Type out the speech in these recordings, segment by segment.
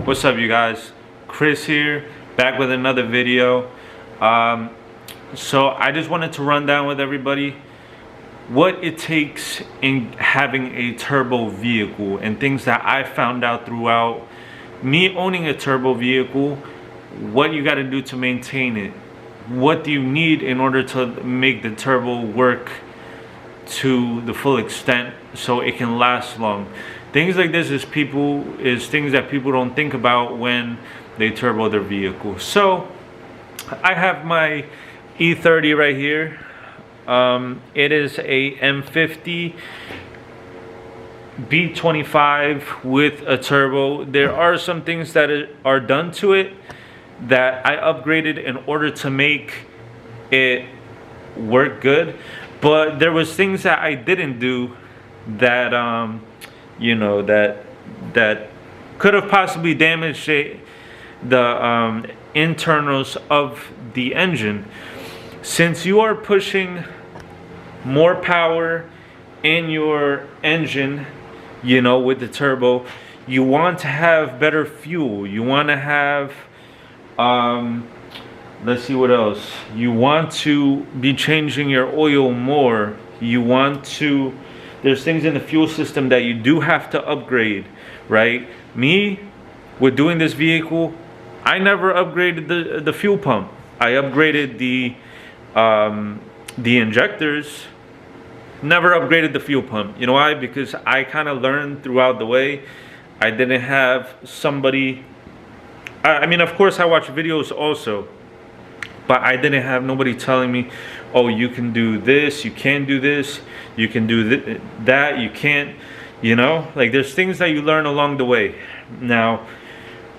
What's up, you guys? Chris here, back with another video. So I just wanted to run down with everybody what it takes in having a turbo vehicle and things that I found out throughout me owning a turbo vehicle, what you got to do to maintain it, what do you need in order to make the turbo work to the full extent so it can last long. Things like this is things that people don't think about when they turbo their vehicle. So I have my E30 right here. It is a M50 B25 with a turbo. There are some things that are done to it that I upgraded in order to make it work good, but there was things that I didn't do that that could have possibly damaged the internals of the engine. Since you are pushing more power in your engine, with the turbo, you want to have better fuel. You want to have let's see what else. You want to be changing your oil more. There's things in the fuel system that you do have to upgrade, right? Me, with doing this vehicle, I never upgraded the fuel pump. I upgraded the injectors, never upgraded the fuel pump. You know why? Because I kind of learned throughout the way. I didn't have somebody, I mean, of course I watch videos also, but I didn't have nobody telling me, oh, you can do this, you can't do this, you can do that, you can't, like there's things that you learn along the way. Now,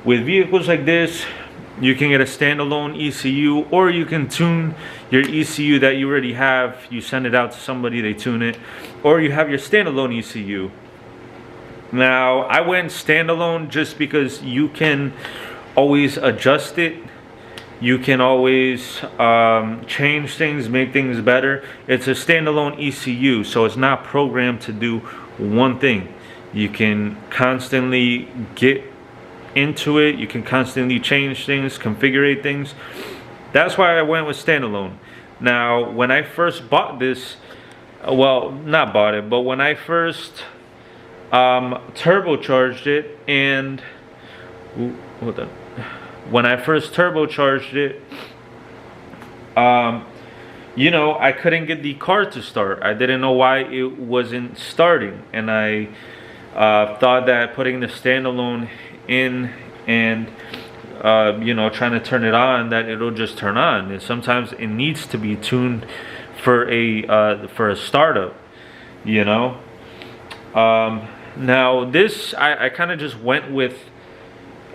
with vehicles like this, you can get a standalone ECU, or you can tune your ECU that you already have. You send it out to somebody, they tune it, or you have your standalone ECU. Now, I went standalone just because you can always adjust it. You can always change things, make things better. It's a standalone ECU, so it's not programmed to do one thing. You can constantly get into it. You can constantly change things, configure things. That's why I went with standalone. Now, when I first bought this, well, not bought it, but when I first turbocharged it, and hold on. When I first turbocharged it, I couldn't get the car to start. I didn't know why it wasn't starting, and I thought that putting the standalone in and trying to turn it on, that it'll just turn on. And sometimes it needs to be tuned for a startup. Now this, I kind of just went with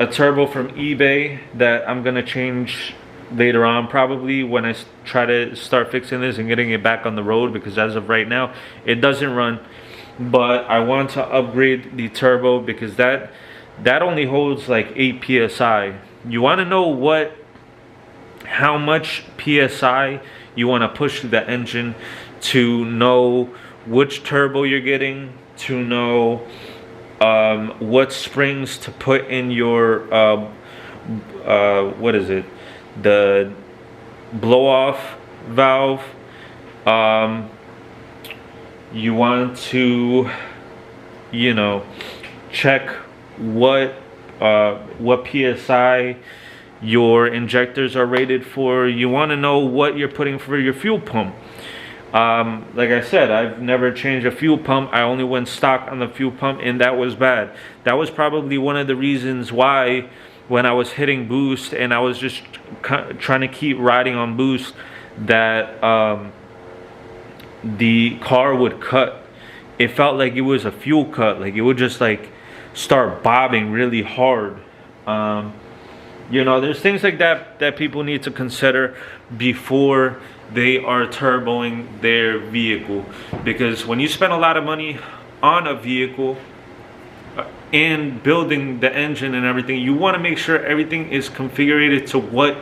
a turbo from eBay that I'm gonna change later on, probably when I try to start fixing this and getting it back on the road, because as of right now it doesn't run. But I want to upgrade the turbo because that only holds like 8 psi. You want to know how much psi you want to push through the engine to know which turbo you're getting, to know what springs to put in your the blow off valve. You want to check what psi your injectors are rated for. You want to know what you're putting for your fuel pump. Like I said, I've never changed a fuel pump. I only went stock on the fuel pump, and that was bad. That was probably one of the reasons why, when I was hitting boost and I was just trying to keep riding on boost, that the car would cut. It felt like it was a fuel cut. Like it would just like start bobbing really hard. There's things like that people need to consider before they are turboing their vehicle, because when you spend a lot of money on a vehicle and building the engine and everything, you want to make sure everything is configured to what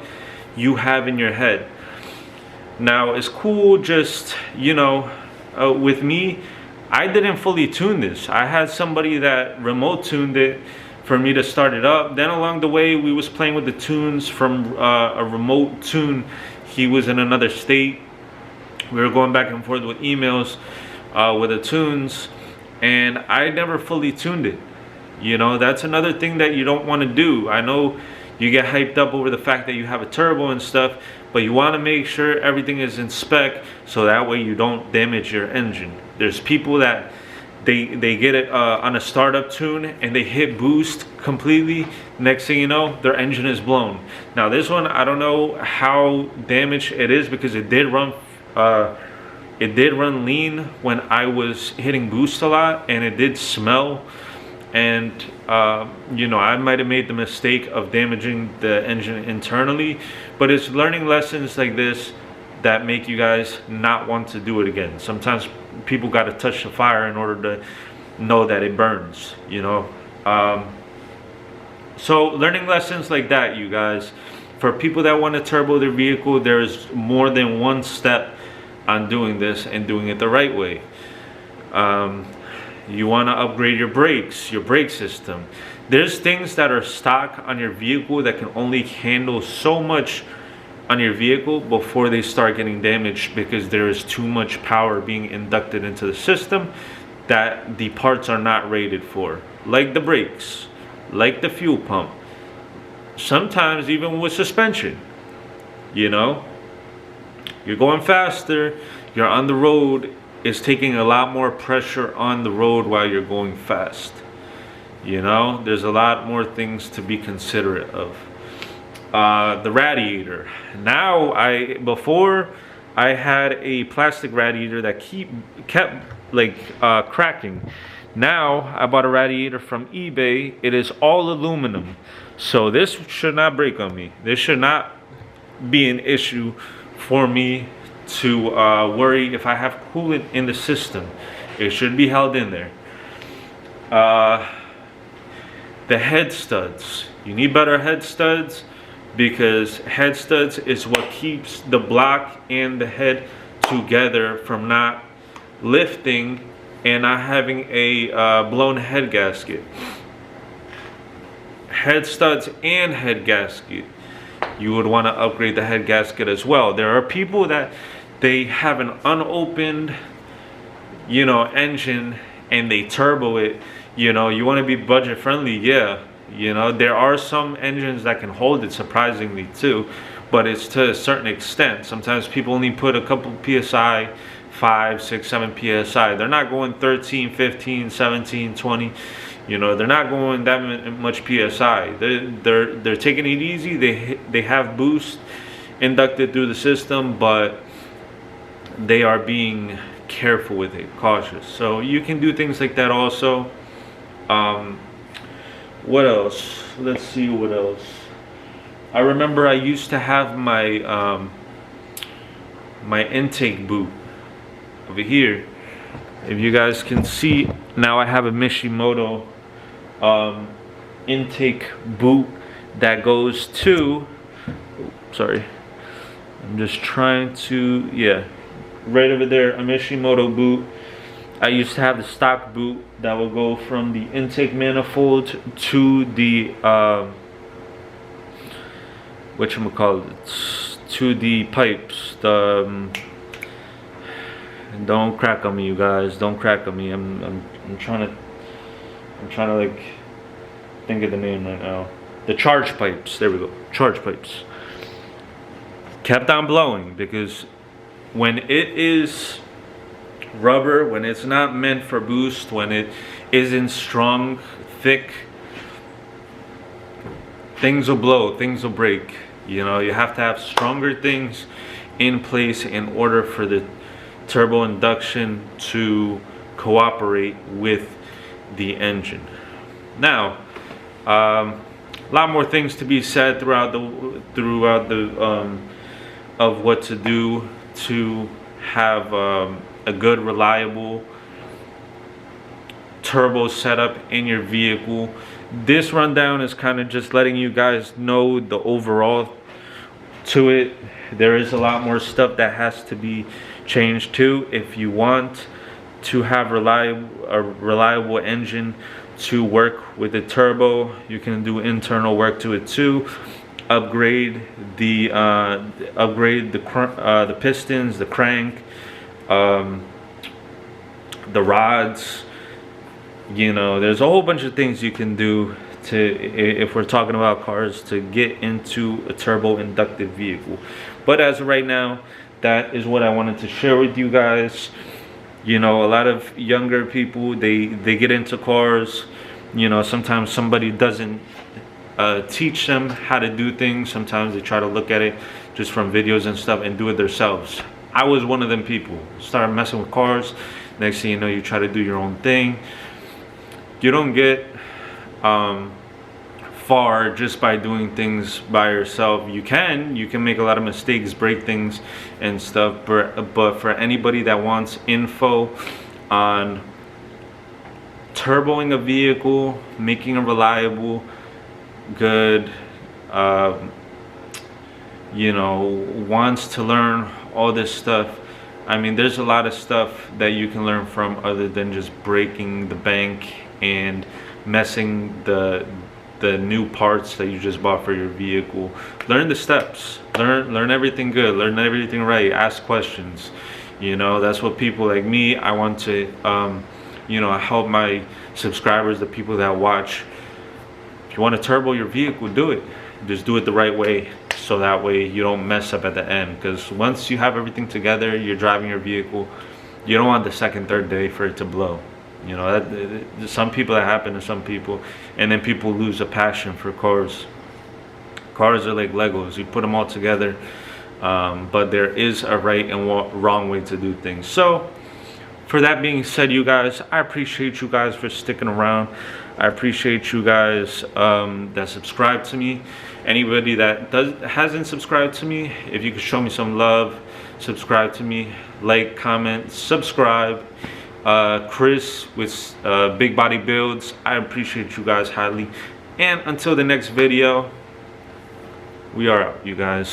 you have in your head. Now, it's cool, just with me, I didn't fully tune this. I had somebody that remote tuned it for me to start it up. Then along the way, we was playing with the tunes from a remote tune. He was in another state. We were going back and forth with emails with the tunes, and I never fully tuned it. You know, that's another thing that you don't want to do. I know you get hyped up over the fact that you have a turbo and stuff, but you want to make sure everything is in spec, so that way you don't damage your engine. There's people that they get it on a startup tune and they hit boost completely. Next thing you know, their engine is blown. Now this one, I don't know how damaged it is, because it did run lean when I was hitting boost a lot, and it did smell. And you know, I might have made the mistake of damaging the engine internally, but it's learning lessons like this that make you guys not want to do it again. Sometimes people got to touch the fire in order to know that it burns, you know. So learning lessons like that, you guys. For people that want to turbo their vehicle, there's more than one step on doing this and doing it the right way. You want to upgrade your brakes, your brake system. There's things that are stock on your vehicle that can only handle so much on your vehicle before they start getting damaged, because there is too much power being inducted into the system that the parts are not rated for. Like the brakes, like the fuel pump, sometimes even with suspension. You know, you're going faster, you're on the road, it's taking a lot more pressure on the road while you're going fast. You know, there's a lot more things to be considerate of. The radiator. Now, before I had a plastic radiator that kept like cracking. Now I bought a radiator from eBay. It is all aluminum, so this should not break on me. This should not be an issue for me to worry if I have coolant in the system. It should be held in there. The head studs. You need better head studs, because head studs is what keeps the block and the head together from not lifting and not having a blown head gasket. Head studs and head gasket, you would want to upgrade the head gasket as well. There are people that they have an unopened, you know, engine and they turbo it. You know, you want to be budget friendly, yeah. You know, there are some engines that can hold it, surprisingly too, but it's to a certain extent. Sometimes people only put a couple PSI, 5, 6, 7 PSI. They're not going 13, 15, 17, 20. You know, they're not going that much PSI. They're taking it easy. They have boost inducted through the system, but they are being careful with it, cautious. So you can do things like that also. What else? Let's see what else. I remember I used to have my my intake boot over here. If you guys can see, now I have a Mishimoto intake boot that goes to, sorry, I'm just trying to, yeah, right over there, a Mishimoto boot. I used to have the stock boot that will go from the intake manifold to the whatchamacallit, to the pipes. The don't crack on me, you guys. Don't crack on me. I'm trying to like think of the name right now. The charge pipes. There we go. Charge pipes. Kept on blowing because when it is rubber, when it's not meant for boost, when it isn't strong, thick, things will blow, things will break. You know, you have to have stronger things in place in order for the turbo induction to cooperate with the engine. Now, a lot more things to be said throughout the of what to do to have a good, reliable turbo setup in your vehicle. This rundown is kind of just letting you guys know the overall to it. There is a lot more stuff that has to be changed too if you want to have a reliable engine to work with the turbo. You can do internal work to it too. Upgrade the the pistons, the crank, the rods. You know, there's a whole bunch of things you can do to, if we're talking about cars, to get into a turbo inductive vehicle. But as of right now, that is what I wanted to share with you guys. You know, a lot of younger people, they get into cars. You know, sometimes somebody doesn't teach them how to do things. Sometimes they try to look at it just from videos and stuff and do it themselves. I was one of them people. Started messing with cars. Next thing you know, you try to do your own thing. You don't get far just by doing things by yourself. You can make a lot of mistakes, break things and stuff, but for anybody that wants info on turboing a vehicle, making it reliable, good, you know, wants to learn all this stuff, I mean, there's a lot of stuff that you can learn from other than just breaking the bank and messing the new parts that you just bought for your vehicle. Learn the steps, learn everything good, learn everything right, ask questions. You know, that's what people like me, I want to you know, help my subscribers, the people that watch. If you want to turbo your vehicle, do it. Just do it the right way, so that way you don't mess up at the end. Because once you have everything together, you're driving your vehicle, you don't want the second, third day for it to blow. You know, that, some people, that happen to some people, and then people lose a passion for cars. Cars are like Legos, you put them all together, but there is a right and wrong way to do things. So for that being said, you guys, I appreciate you guys for sticking around. I appreciate you guys that subscribe to me. Anybody that hasn't subscribed to me, if you could show me some love, subscribe to me, like, comment, subscribe. Chris with Big Body Builds, I appreciate you guys highly. And until the next video, we are out, you guys.